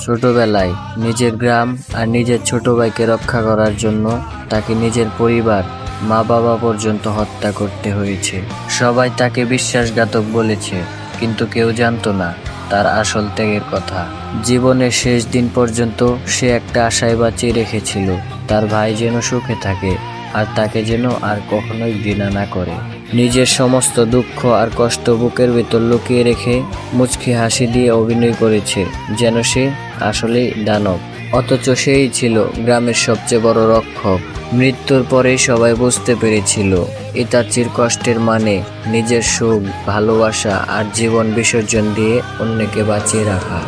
ছোটবেলায় নিজের গ্রাম আর নিজের ছোট ভাইকে রক্ষা করার জন্য তাকে নিজের পরিবার, মা বাবা পর্যন্ত হত্যা করতে হয়েছে। সবাই তাকে বিশ্বাসঘাতক বলেছে, কিন্তু কেউ জানতো না তার আসল ত্যাগের কথা। জীবনের শেষ দিন পর্যন্ত সে একটা আশায় বাঁচিয়ে রেখেছিল, তার ভাই যেন সুখে থাকে আর তাকে যেন আর কখনোই ঘৃণা না করে। নিজের সমস্ত দুঃখ আর কষ্ট বুকের ভেতর লুকিয়ে রেখে মুচকি হাসি দিয়ে অভিনয় করেছে যেন সে আসলেই দানব। অথচ সেই ছিল গ্রামের সবচেয়ে বড় রক্ষক। মৃত্যুর পরেই সবাই বুঝতে পেরেছিল ইতাচির কষ্টের মানে নিজের সুখ, ভালোবাসা আর জীবন বিসর্জন দিয়ে অন্যকে বাঁচিয়ে রাখা।